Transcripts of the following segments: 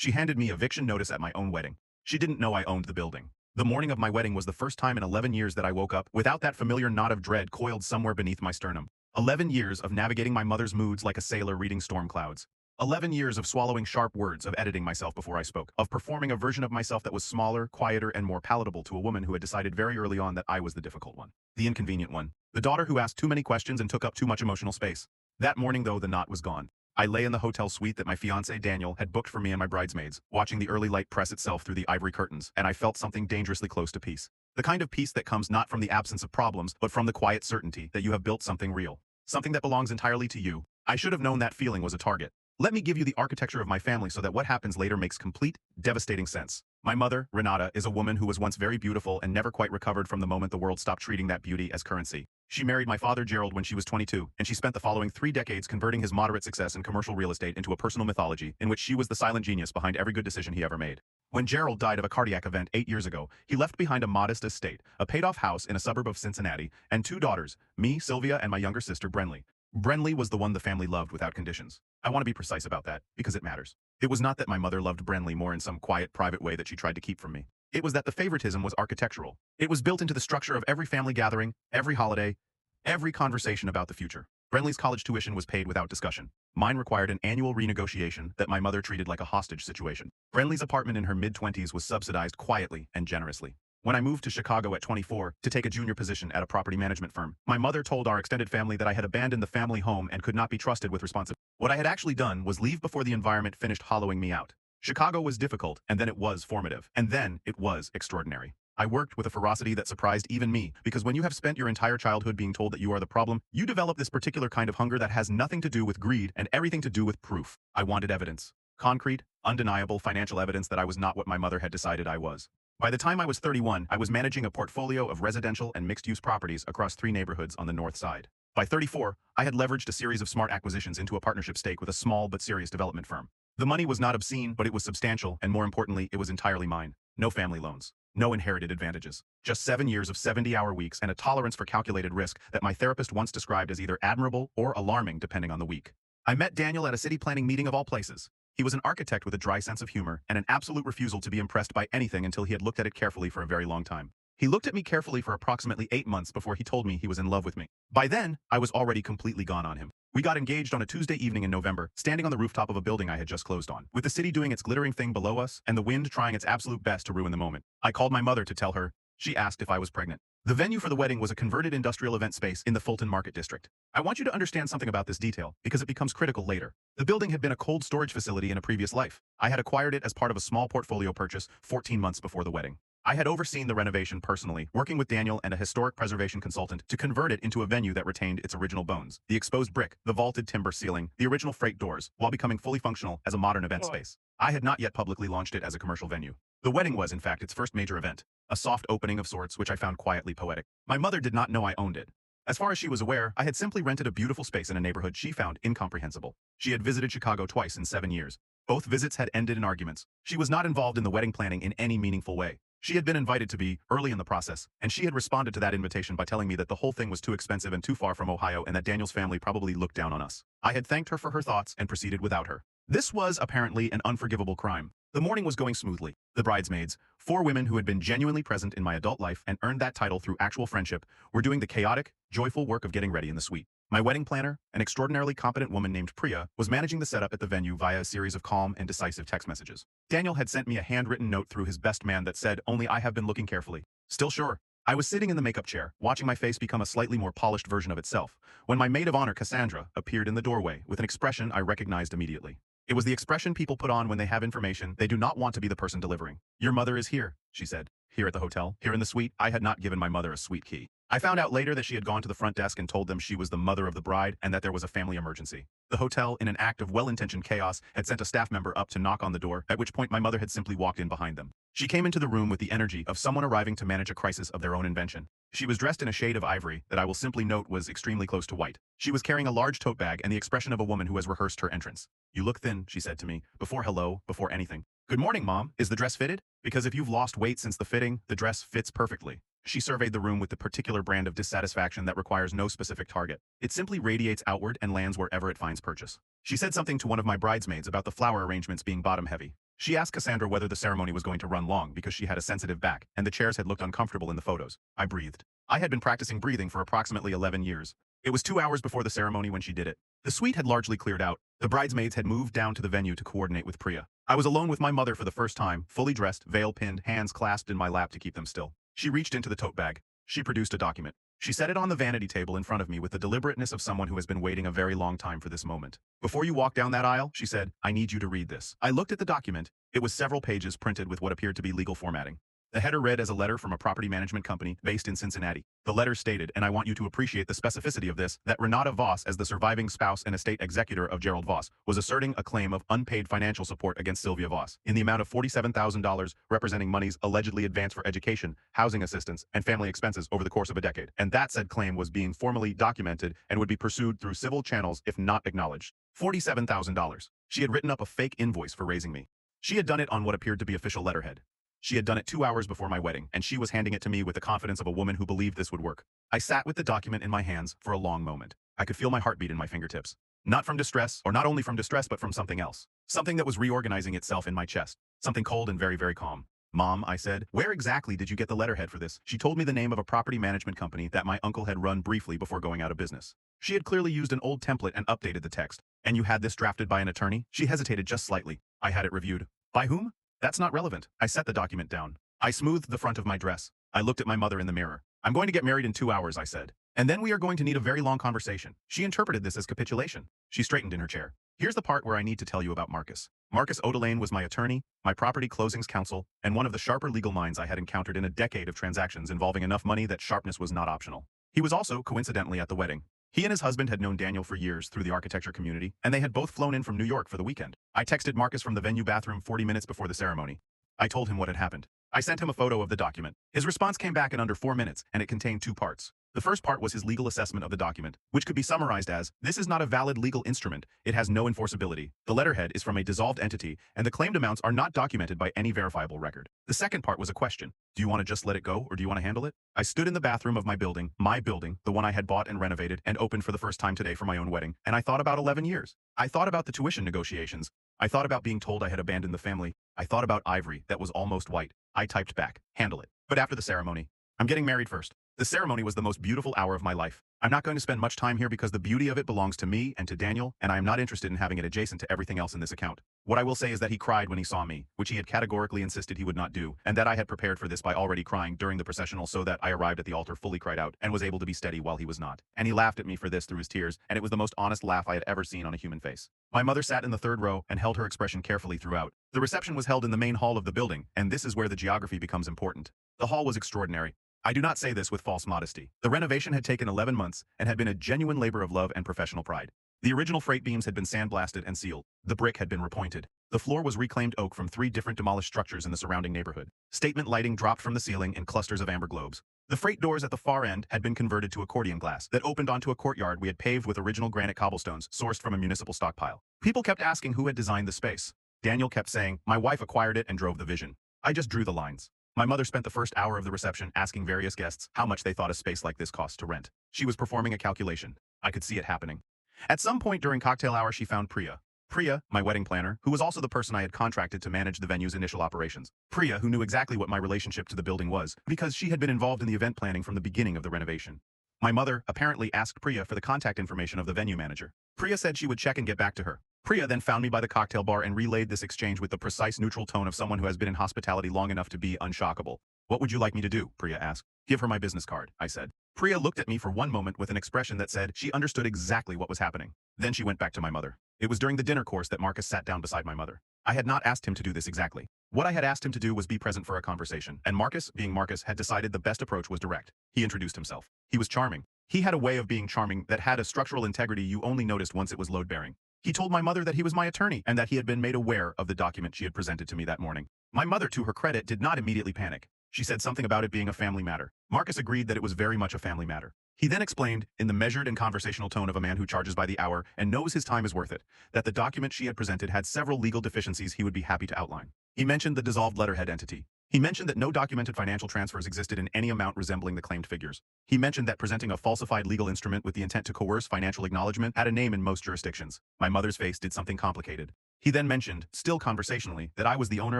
She handed me eviction notice at my own wedding. She didn't know I owned the building. The morning of my wedding was the first time in 11 years that I woke up without that familiar knot of dread coiled somewhere beneath my sternum. 11 years of navigating my mother's moods like a sailor reading storm clouds. 11 years of swallowing sharp words, of editing myself before I spoke, of performing a version of myself that was smaller, quieter, and more palatable to a woman who had decided very early on that I was the difficult one, the inconvenient one, the daughter who asked too many questions and took up too much emotional space. That morning, though, the knot was gone. I lay in the hotel suite that my fiancé Daniel had booked for me and my bridesmaids, watching the early light press itself through the ivory curtains, and I felt something dangerously close to peace. The kind of peace that comes not from the absence of problems, but from the quiet certainty that you have built something real. Something that belongs entirely to you. I should have known that feeling was a target. Let me give you the architecture of my family so that what happens later makes complete, devastating sense. My mother, Renata, is a woman who was once very beautiful and never quite recovered from the moment the world stopped treating that beauty as currency. She married my father Gerald when she was 22, and she spent the following 3 decades converting his moderate success in commercial real estate into a personal mythology in which she was the silent genius behind every good decision he ever made. When Gerald died of a cardiac event 8 years ago, he left behind a modest estate, a paid-off house in a suburb of Cincinnati, and 2 daughters, me, Sylvia, and my younger sister, Brenly. Brenly was the one the family loved without conditions. I want to be precise about that, because it matters. It was not that my mother loved Brenly more in some quiet, private way that she tried to keep from me. It was that the favoritism was architectural. It was built into the structure of every family gathering, every holiday, every conversation about the future. Brenly's college tuition was paid without discussion. Mine required an annual renegotiation that my mother treated like a hostage situation. Brenly's apartment in her mid-20s was subsidized quietly and generously. When I moved to Chicago at 24 to take a junior position at a property management firm, my mother told our extended family that I had abandoned the family home and could not be trusted with responsibility. What I had actually done was leave before the environment finished hollowing me out. Chicago was difficult, and then it was formative, and then it was extraordinary. I worked with a ferocity that surprised even me, because when you have spent your entire childhood being told that you are the problem, you develop this particular kind of hunger that has nothing to do with greed and everything to do with proof. I wanted evidence. Concrete, undeniable financial evidence that I was not what my mother had decided I was. By the time I was 31, I was managing a portfolio of residential and mixed-use properties across 3 neighborhoods on the north side. By 34, I had leveraged a series of smart acquisitions into a partnership stake with a small but serious development firm. The money was not obscene, but it was substantial, and more importantly, it was entirely mine. No family loans. No inherited advantages. Just 7 years of 70-hour weeks and a tolerance for calculated risk that my therapist once described as either admirable or alarming depending on the week. I met Daniel at a city planning meeting of all places. He was an architect with a dry sense of humor and an absolute refusal to be impressed by anything until he had looked at it carefully for a very long time. He looked at me carefully for approximately 8 months before he told me he was in love with me. By then, I was already completely gone on him. We got engaged on a Tuesday evening in November, standing on the rooftop of a building I had just closed on, with the city doing its glittering thing below us and the wind trying its absolute best to ruin the moment. I called my mother to tell her. She asked if I was pregnant. The venue for the wedding was a converted industrial event space in the Fulton Market District. I want you to understand something about this detail, because it becomes critical later. The building had been a cold storage facility in a previous life. I had acquired it as part of a small portfolio purchase 14 months before the wedding. I had overseen the renovation personally, working with Daniel and a historic preservation consultant to convert it into a venue that retained its original bones. The exposed brick, the vaulted timber ceiling, the original freight doors, while becoming fully functional as a modern event space. I had not yet publicly launched it as a commercial venue. The wedding was, in fact, its first major event. A soft opening of sorts, which I found quietly poetic. My mother did not know I owned it. As far as she was aware, I had simply rented a beautiful space in a neighborhood she found incomprehensible. She had visited Chicago twice in 7 years. Both visits had ended in arguments. She was not involved in the wedding planning in any meaningful way. She had been invited to be early in the process, and she had responded to that invitation by telling me that the whole thing was too expensive and too far from Ohio and that Daniel's family probably looked down on us. I had thanked her for her thoughts and proceeded without her. This was, apparently, an unforgivable crime. The morning was going smoothly. The bridesmaids, 4 women who had been genuinely present in my adult life and earned that title through actual friendship, were doing the chaotic, joyful work of getting ready in the suite. My wedding planner, an extraordinarily competent woman named Priya, was managing the setup at the venue via a series of calm and decisive text messages. Daniel had sent me a handwritten note through his best man that said, "Only I have been looking carefully." Still sure. I was sitting in the makeup chair, watching my face become a slightly more polished version of itself, when my maid of honor, Cassandra, appeared in the doorway with an expression I recognized immediately. It was the expression people put on when they have information they do not want to be the person delivering. "Your mother is here," she said. Here at the hotel, here in the suite. I had not given my mother a suite key. I found out later that she had gone to the front desk and told them she was the mother of the bride and that there was a family emergency. The hotel, in an act of well-intentioned chaos, had sent a staff member up to knock on the door, at which point my mother had simply walked in behind them. She came into the room with the energy of someone arriving to manage a crisis of their own invention. She was dressed in a shade of ivory that I will simply note was extremely close to white. She was carrying a large tote bag and the expression of a woman who has rehearsed her entrance. "You look thin," she said to me, before hello, before anything. "Good morning, Mom. Is the dress fitted? Because if you've lost weight since the fitting, the dress fits perfectly." She surveyed the room with the particular brand of dissatisfaction that requires no specific target. It simply radiates outward and lands wherever it finds purchase. She said something to one of my bridesmaids about the flower arrangements being bottom-heavy. She asked Cassandra whether the ceremony was going to run long because she had a sensitive back, and the chairs had looked uncomfortable in the photos. I breathed. I had been practicing breathing for approximately 11 years. It was 2 hours before the ceremony when she did it. The suite had largely cleared out. The bridesmaids had moved down to the venue to coordinate with Priya. I was alone with my mother for the first time, fully dressed, veil pinned, hands clasped in my lap to keep them still. She reached into the tote bag. She produced a document. She set it on the vanity table in front of me with the deliberateness of someone who has been waiting a very long time for this moment. Before you walk down that aisle, she said, I need you to read this. I looked at the document. It was several pages printed with what appeared to be legal formatting. The header read as a letter from a property management company based in Cincinnati. The letter stated, and I want you to appreciate the specificity of this, that Renata Voss, as the surviving spouse and estate executor of Gerald Voss, was asserting a claim of unpaid financial support against Sylvia Voss in the amount of $47,000, representing monies allegedly advanced for education, housing assistance, and family expenses over the course of a decade. And that said claim was being formally documented and would be pursued through civil channels if not acknowledged. $47,000. She had written up a fake invoice for raising me. She had done it on what appeared to be official letterhead. She had done it 2 hours before my wedding, and she was handing it to me with the confidence of a woman who believed this would work. I sat with the document in my hands for a long moment. I could feel my heartbeat in my fingertips. Not from distress, or not only from distress, but from something else. Something that was reorganizing itself in my chest. Something cold and very, very calm. Mom, I said, where exactly did you get the letterhead for this? She told me the name of a property management company that my uncle had run briefly before going out of business. She had clearly used an old template and updated the text. And you had this drafted by an attorney? She hesitated just slightly. I had it reviewed. By whom? That's not relevant. I set the document down. I smoothed the front of my dress. I looked at my mother in the mirror. I'm going to get married in 2 hours, I said. And then we are going to need a very long conversation. She interpreted this as capitulation. She straightened in her chair. Here's the part where I need to tell you about Marcus. Marcus Odelane was my attorney, my property closings counsel, and one of the sharper legal minds I had encountered in a decade of transactions involving enough money that sharpness was not optional. He was also, coincidentally, at the wedding. He and his husband had known Daniel for years through the architecture community, and they had both flown in from New York for the weekend. I texted Marcus from the venue bathroom 40 minutes before the ceremony. I told him what had happened. I sent him a photo of the document. His response came back in under 4 minutes, and it contained 2 parts. The first part was his legal assessment of the document, which could be summarized as, this is not a valid legal instrument, it has no enforceability, the letterhead is from a dissolved entity, and the claimed amounts are not documented by any verifiable record. The second part was a question. Do you want to just let it go, or do you want to handle it? I stood in the bathroom of my building, the one I had bought and renovated and opened for the first time today for my own wedding, and I thought about 11 years. I thought about the tuition negotiations. I thought about being told I had abandoned the family. I thought about Ivory that was almost white. I typed back, handle it. But after the ceremony, I'm getting married first. The ceremony was the most beautiful hour of my life. I'm not going to spend much time here because the beauty of it belongs to me and to Daniel, and I am not interested in having it adjacent to everything else in this account. What I will say is that he cried when he saw me, which he had categorically insisted he would not do, and that I had prepared for this by already crying during the processional so that I arrived at the altar fully cried out and was able to be steady while he was not. And he laughed at me for this through his tears, and it was the most honest laugh I had ever seen on a human face. My mother sat in the third row and held her expression carefully throughout. The reception was held in the main hall of the building, and this is where the geography becomes important. The hall was extraordinary. I do not say this with false modesty. The renovation had taken 11 months and had been a genuine labor of love and professional pride. The original freight beams had been sandblasted and sealed. The brick had been repointed. The floor was reclaimed oak from 3 different demolished structures in the surrounding neighborhood. Statement lighting dropped from the ceiling in clusters of amber globes. The freight doors at the far end had been converted to accordion glass that opened onto a courtyard we had paved with original granite cobblestones sourced from a municipal stockpile. People kept asking who had designed the space. Daniel kept saying, my wife acquired it and drove the vision. I just drew the lines. My mother spent the first hour of the reception asking various guests how much they thought a space like this cost to rent. She was performing a calculation. I could see it happening. At some point during cocktail hour, she found Priya. Priya, my wedding planner, who was also the person I had contracted to manage the venue's initial operations. Priya, who knew exactly what my relationship to the building was, because she had been involved in the event planning from the beginning of the renovation. My mother apparently asked Priya for the contact information of the venue manager. Priya said she would check and get back to her. Priya then found me by the cocktail bar and relayed this exchange with the precise neutral tone of someone who has been in hospitality long enough to be unshockable. What would you like me to do? Priya asked. Give her my business card, I said. Priya looked at me for one moment with an expression that said she understood exactly what was happening. Then she went back to my mother. It was during the dinner course that Marcus sat down beside my mother. I had not asked him to do this exactly. What I had asked him to do was be present for a conversation, and Marcus, being Marcus, had decided the best approach was direct. He introduced himself. He was charming. He had a way of being charming that had a structural integrity you only noticed once it was load-bearing. He told my mother that he was my attorney and that he had been made aware of the document she had presented to me that morning. My mother, to her credit, did not immediately panic. She said something about it being a family matter. Marcus agreed that it was very much a family matter. He then explained, in the measured and conversational tone of a man who charges by the hour and knows his time is worth it, that the document she had presented had several legal deficiencies he would be happy to outline. He mentioned the dissolved letterhead entity. He mentioned that no documented financial transfers existed in any amount resembling the claimed figures. He mentioned that presenting a falsified legal instrument with the intent to coerce financial acknowledgement had a name in most jurisdictions. My mother's face did something complicated. He then mentioned, still conversationally, that I was the owner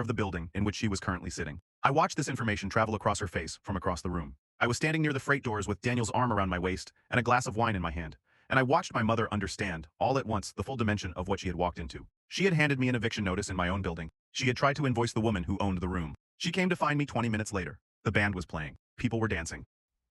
of the building in which she was currently sitting. I watched this information travel across her face from across the room. I was standing near the freight doors with Daniel's arm around my waist and a glass of wine in my hand, and I watched my mother understand, all at once, the full dimension of what she had walked into. She had handed me an eviction notice in my own building. She had tried to invoice the woman who owned the room. She came to find me 20 minutes later. The band was playing. People were dancing.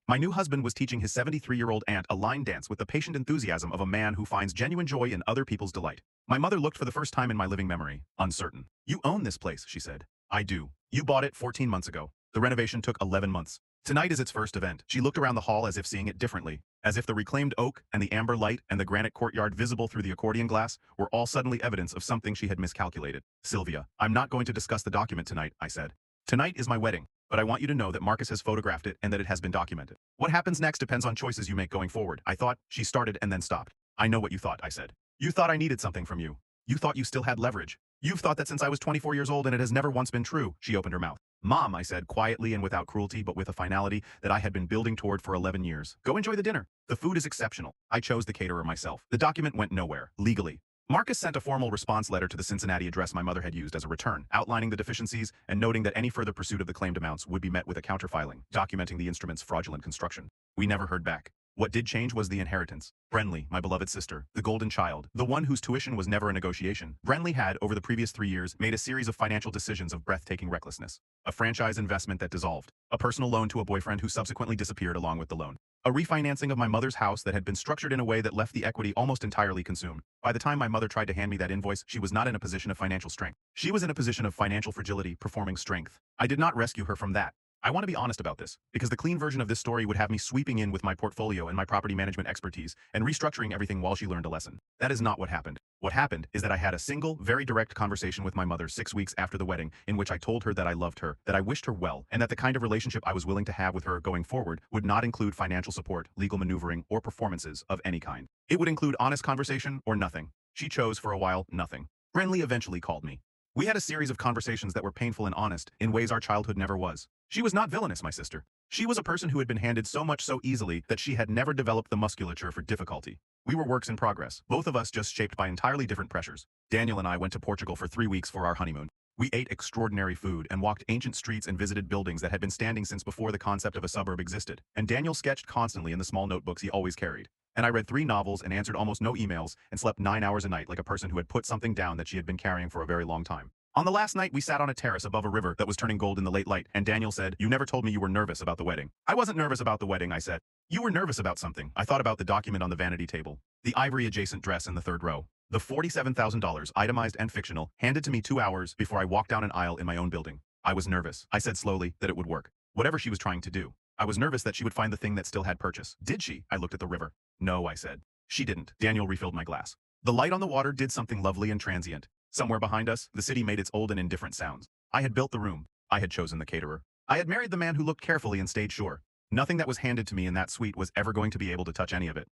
My new husband was teaching his 73-year-old aunt a line dance with the patient enthusiasm of a man who finds genuine joy in other people's delight. My mother looked for the first time in my living memory, uncertain. "You own this place," she said. "I do. You bought it 14 months ago. The renovation took 11 months. Tonight is its first event." She looked around the hall as if seeing it differently, as if the reclaimed oak and the amber light and the granite courtyard visible through the accordion glass were all suddenly evidence of something she had miscalculated. "Sylvia, I'm not going to discuss the document tonight," I said. "Tonight is my wedding, but I want you to know that Marcus has photographed it and that it has been documented. What happens next depends on choices you make going forward." I thought. She started and then stopped. "I know what you thought," I said. "You thought I needed something from you. You thought you still had leverage. You've thought that since I was 24 years old and it has never once been true." She opened her mouth. "Mom," I said, quietly and without cruelty but with a finality that I had been building toward for 11 years. "Go enjoy the dinner. The food is exceptional. I chose the caterer myself." The document went nowhere, legally. Marcus sent a formal response letter to the Cincinnati address my mother had used as a return, outlining the deficiencies and noting that any further pursuit of the claimed amounts would be met with a counterfiling, documenting the instrument's fraudulent construction. We never heard back. What did change was the inheritance. Brenly, my beloved sister, the golden child, the one whose tuition was never a negotiation. Brenly had, over the previous 3 years, made a series of financial decisions of breathtaking recklessness. A franchise investment that dissolved. A personal loan to a boyfriend who subsequently disappeared along with the loan. A refinancing of my mother's house that had been structured in a way that left the equity almost entirely consumed. By the time my mother tried to hand me that invoice, she was not in a position of financial strength. She was in a position of financial fragility, performing strength. I did not rescue her from that. I want to be honest about this, because the clean version of this story would have me sweeping in with my portfolio and my property management expertise and restructuring everything while she learned a lesson. That is not what happened. What happened is that I had a single, very direct conversation with my mother 6 weeks after the wedding in which I told her that I loved her, that I wished her well, and that the kind of relationship I was willing to have with her going forward would not include financial support, legal maneuvering, or performances of any kind. It would include honest conversation or nothing. She chose, for a while, nothing. Brenly eventually called me. We had a series of conversations that were painful and honest, in ways our childhood never was. She was not villainous, my sister. She was a person who had been handed so much so easily that she had never developed the musculature for difficulty. We were works in progress, both of us just shaped by entirely different pressures. Daniel and I went to Portugal for 3 weeks for our honeymoon. We ate extraordinary food and walked ancient streets and visited buildings that had been standing since before the concept of a suburb existed. And Daniel sketched constantly in the small notebooks he always carried. And I read 3 novels and answered almost no emails and slept 9 hours a night like a person who had put something down that she had been carrying for a very long time. On the last night, we sat on a terrace above a river that was turning gold in the late light, and Daniel said, "You never told me you were nervous about the wedding." "I wasn't nervous about the wedding," I said. "You were nervous about something." I thought about the document on the vanity table. The ivory-adjacent dress in the 3rd row. The $47,000, itemized and fictional, handed to me 2 hours before I walked down an aisle in my own building. I was nervous. I said slowly that it would work. Whatever she was trying to do. I was nervous that she would find the thing that still had purchase. Did she? I looked at the river. No, I said. She didn't. Daniel refilled my glass. The light on the water did something lovely and transient. Somewhere behind us, the city made its old and indifferent sounds. I had built the room. I had chosen the caterer. I had married the man who looked carefully and stayed sure. Nothing that was handed to me in that suite was ever going to be able to touch any of it.